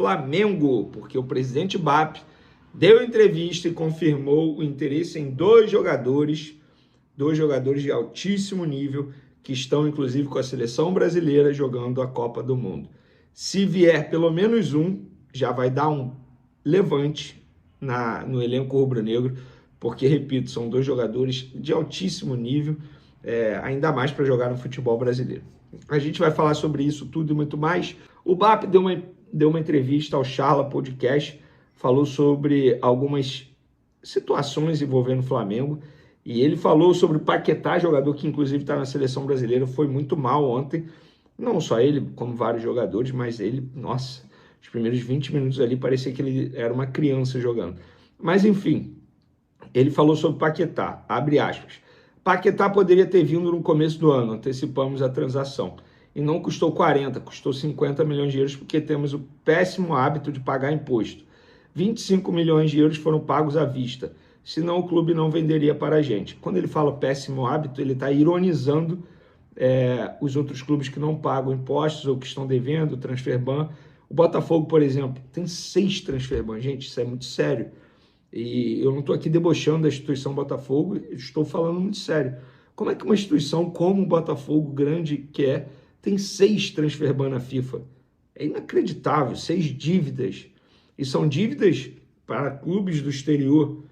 Flamengo, porque o presidente BAP deu entrevista e confirmou o interesse em dois jogadores de altíssimo nível, que estão inclusive com a seleção brasileira jogando a Copa do Mundo. Se vier pelo menos um, já vai dar um levante no elenco rubro-negro, porque, repito, são dois jogadores de altíssimo nível, ainda mais para jogar no futebol brasileiro. A gente vai falar sobre isso tudo e muito mais. O BAP deu uma entrevista ao Charla Podcast, falou sobre algumas situações envolvendo o Flamengo, e ele falou sobre o Paquetá, jogador que inclusive está na seleção brasileira, foi muito mal ontem. Não só ele, como vários jogadores, mas ele, nossa, os primeiros 20 minutos ali parecia que ele era uma criança jogando. Mas enfim, ele falou sobre o Paquetá, abre aspas. Paquetá poderia ter vindo no começo do ano, antecipamos a transação. E não custou 40, custou 50 milhões de euros, porque temos o péssimo hábito de pagar imposto. 25 milhões de euros foram pagos à vista, senão o clube não venderia para a gente. Quando ele fala péssimo hábito, ele está ironizando os outros clubes que não pagam impostos ou que estão devendo, transfer ban. O Botafogo, por exemplo, tem 6 transfer ban. Gente, isso é muito sério. E eu não estou aqui debochando da instituição Botafogo, estou falando muito sério. Como é que uma instituição como o Botafogo, grande que é, tem 6 transfer ban na FIFA? É inacreditável, 6 dívidas. E são dívidas para clubes do exterior.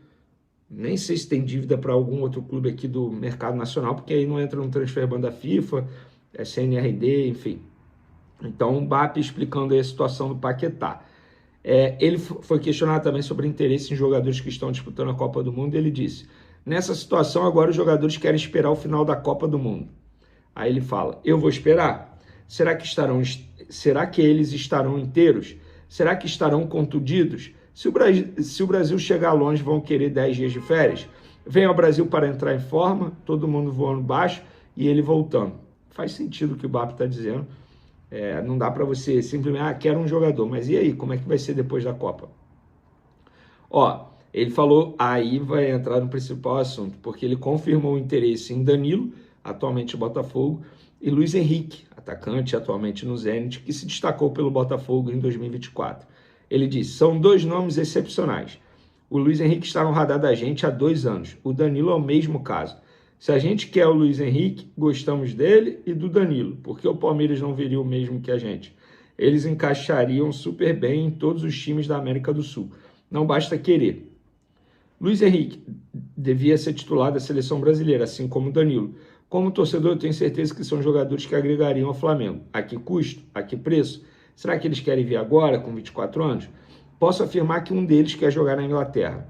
Nem sei se tem dívida para algum outro clube aqui do mercado nacional, porque aí não entra no transfer ban da FIFA, CNRD, enfim. Então, o BAP explicando aí a situação do Paquetá. Ele foi questionado também sobre interesse em jogadores que estão disputando a Copa do Mundo, e ele disse, nessa situação agora os jogadores querem esperar o final da Copa do Mundo. Aí ele fala, eu vou esperar? Será que eles estarão inteiros? Será que estarão contundidos? Se o Brasil chegar longe, vão querer 10 dias de férias? Vem ao Brasil para entrar em forma, todo mundo voando baixo e ele voltando. Faz sentido o que o BAP está dizendo. Não dá para você simplesmente, quero um jogador, mas e aí, como é que vai ser depois da Copa? Ele falou, aí vai entrar no principal assunto, porque ele confirmou o interesse em Danilo, atualmente no Botafogo, e Luiz Henrique, atacante atualmente no Zenit, que se destacou pelo Botafogo em 2024. Ele disse, são 2 nomes excepcionais. O Luiz Henrique está no radar da gente há 2 anos. O Danilo é o mesmo caso. Se a gente quer o Luiz Henrique, gostamos dele e do Danilo, porque o Palmeiras não viria o mesmo que a gente. Eles encaixariam super bem em todos os times da América do Sul. Não basta querer. Luiz Henrique devia ser titular da seleção brasileira, assim como o Danilo. Como torcedor, eu tenho certeza que são jogadores que agregariam ao Flamengo. A que custo? A que preço? Será que eles querem vir agora, com 24 anos? Posso afirmar que um deles quer jogar na Inglaterra.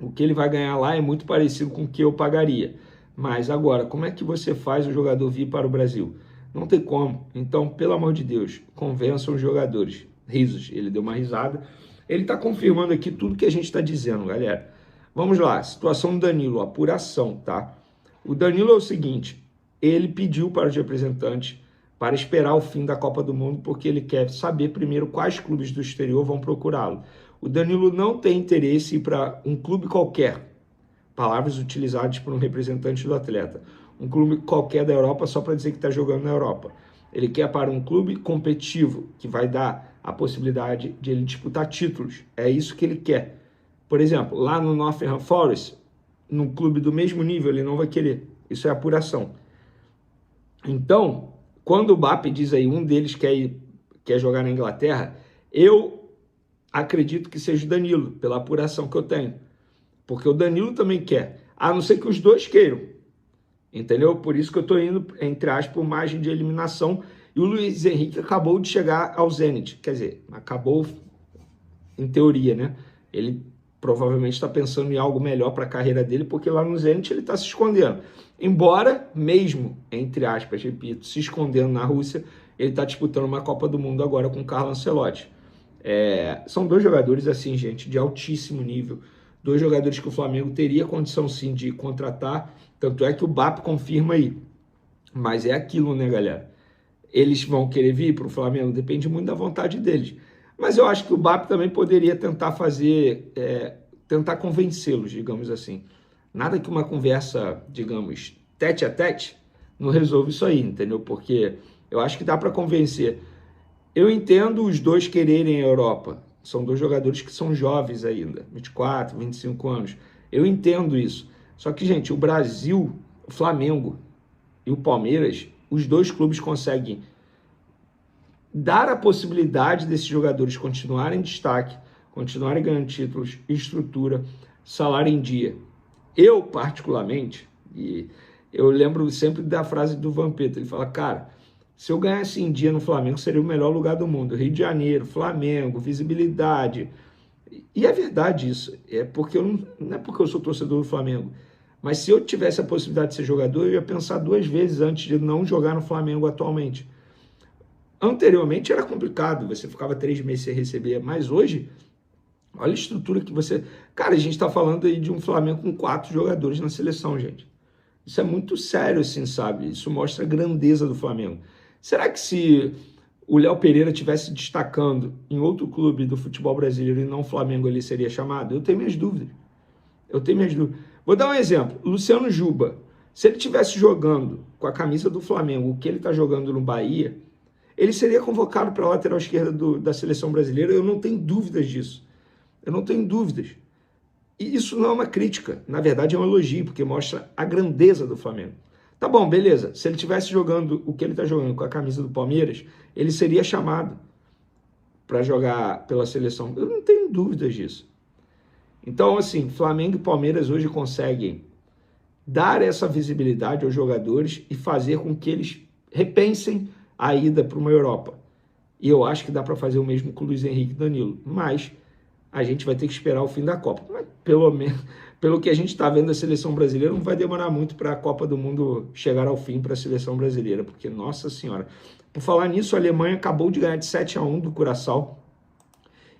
O que ele vai ganhar lá é muito parecido com o que eu pagaria. Mas agora, como é que você faz o jogador vir para o Brasil? Não tem como. Então, pelo amor de Deus, convençam os jogadores. Risos. Ele deu uma risada. Ele está confirmando aqui tudo que a gente está dizendo, galera. Vamos lá. Situação do Danilo. Apuração, tá? O Danilo é o seguinte. Ele pediu para os representantes para esperar o fim da Copa do Mundo, porque ele quer saber primeiro quais clubes do exterior vão procurá-lo. O Danilo não tem interesse em ir para um clube qualquer. Palavras utilizadas por um representante do atleta. Um clube qualquer da Europa só para dizer que está jogando na Europa. Ele quer para um clube competitivo, que vai dar a possibilidade de ele disputar títulos. É isso que ele quer. Por exemplo, lá no Nottingham Forest, num clube do mesmo nível, ele não vai querer. Isso é apuração. Então, quando o BAP diz aí, um deles quer jogar na Inglaterra, eu acredito que seja o Danilo, pela apuração que eu tenho. Porque o Danilo também quer, a não ser que os dois queiram, entendeu? Por isso que eu estou indo, entre aspas, por margem de eliminação. E o Luiz Henrique acabou de chegar ao Zenit, quer dizer, acabou em teoria, né? Ele provavelmente está pensando em algo melhor para a carreira dele, porque lá no Zenit ele está se escondendo. Embora, mesmo, entre aspas, repito, se escondendo na Rússia, ele está disputando uma Copa do Mundo agora com o Carlo Ancelotti. São 2 jogadores, assim, gente, de altíssimo nível. 2 jogadores que o Flamengo teria condição, sim, de contratar. Tanto é que o BAP confirma aí. Mas é aquilo, né, galera? Eles vão querer vir para o Flamengo? Depende muito da vontade deles. Mas eu acho que o BAP também poderia tentar tentar convencê-los, digamos assim. Nada que uma conversa, digamos, tete a tete, não resolve isso aí, entendeu? Porque eu acho que dá para convencer. Eu entendo os dois quererem a Europa. São dois jogadores que são jovens ainda, 24, 25 anos. Eu entendo isso. Só que, gente, o Brasil, o Flamengo e o Palmeiras, os dois clubes conseguem dar a possibilidade desses jogadores continuarem em destaque, continuarem ganhando títulos, estrutura, salário em dia. Eu, particularmente, e eu lembro sempre da frase do Vampeta, ele fala, cara, se eu ganhasse em dia no Flamengo, seria o melhor lugar do mundo. Rio de Janeiro, Flamengo, visibilidade. E é verdade isso. É porque não é porque eu sou torcedor do Flamengo. Mas se eu tivesse a possibilidade de ser jogador, eu ia pensar duas vezes antes de não jogar no Flamengo atualmente. Anteriormente era complicado, você ficava 3 meses sem receber. Mas hoje, olha a estrutura que você... Cara, a gente está falando aí de um Flamengo com 4 jogadores na seleção, gente. Isso é muito sério, assim, sabe? Isso mostra a grandeza do Flamengo. Será que se o Léo Pereira estivesse destacando em outro clube do futebol brasileiro e não o Flamengo, ele seria chamado? Eu tenho minhas dúvidas. Vou dar um exemplo. Luciano Juba. Se ele estivesse jogando com a camisa do Flamengo, o que ele está jogando no Bahia, ele seria convocado para a lateral esquerda da seleção brasileira. Eu não tenho dúvidas disso. Eu não tenho dúvidas. E isso não é uma crítica. Na verdade, é um elogio, porque mostra a grandeza do Flamengo. Tá bom, beleza. Se ele estivesse jogando o que ele está jogando com a camisa do Palmeiras, ele seria chamado para jogar pela seleção. Eu não tenho dúvidas disso. Então, assim, Flamengo e Palmeiras hoje conseguem dar essa visibilidade aos jogadores e fazer com que eles repensem a ida para uma Europa. E eu acho que dá para fazer o mesmo com o Luiz Henrique e Danilo. Mas a gente vai ter que esperar o fim da Copa. Mas, pelo menos, pelo que a gente está vendo da seleção brasileira, não vai demorar muito para a Copa do Mundo chegar ao fim para a seleção brasileira, porque, nossa senhora, por falar nisso, a Alemanha acabou de ganhar de 7-1 do Curaçao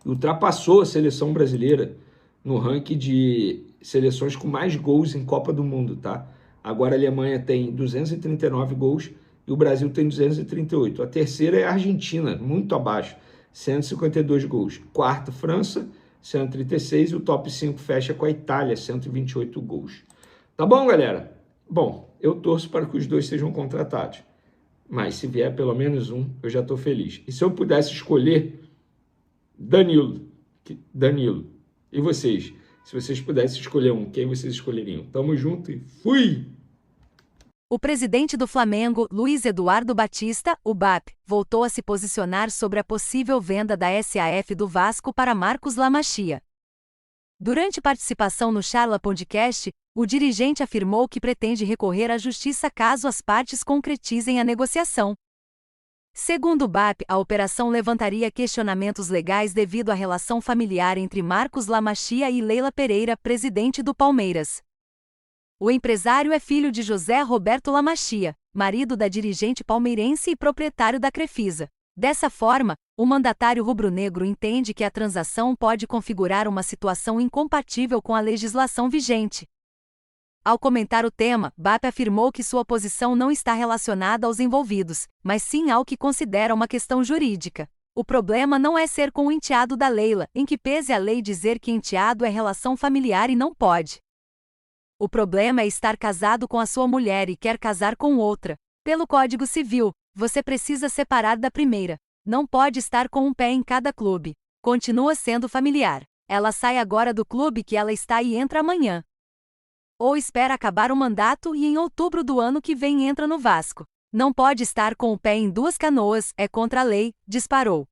e ultrapassou a seleção brasileira no ranking de seleções com mais gols em Copa do Mundo, tá? Agora a Alemanha tem 239 gols e o Brasil tem 238. A terceira é a Argentina, muito abaixo, 152 gols. Quarta, França, 136, e o top 5 fecha com a Itália, 128 gols. Tá bom, galera? Bom, eu torço para que os dois sejam contratados. Mas se vier pelo menos um, eu já estou feliz. E se eu pudesse escolher, Danilo. E vocês? Se vocês pudessem escolher um, quem vocês escolheriam? Tamo junto e fui! O presidente do Flamengo, Luiz Eduardo Batista, o BAP, voltou a se posicionar sobre a possível venda da SAF do Vasco para Marcos Lamachia. Durante participação no Charla Podcast, o dirigente afirmou que pretende recorrer à justiça caso as partes concretizem a negociação. Segundo o BAP, a operação levantaria questionamentos legais devido à relação familiar entre Marcos Lamachia e Leila Pereira, presidente do Palmeiras. O empresário é filho de José Roberto Lamachia, marido da dirigente palmeirense e proprietário da Crefisa. Dessa forma, o mandatário rubro-negro entende que a transação pode configurar uma situação incompatível com a legislação vigente. Ao comentar o tema, BAP afirmou que sua posição não está relacionada aos envolvidos, mas sim ao que considera uma questão jurídica. O problema não é ser com o enteado da Leila, em que pese a lei dizer que enteado é relação familiar e não pode. O problema é estar casado com a sua mulher e quer casar com outra. Pelo Código Civil, você precisa separar da primeira. Não pode estar com um pé em cada clube. Continua sendo familiar. Ela sai agora do clube que ela está e entra amanhã. Ou espera acabar o mandato e em outubro do ano que vem entra no Vasco. Não pode estar com o pé em duas canoas, é contra a lei, disparou.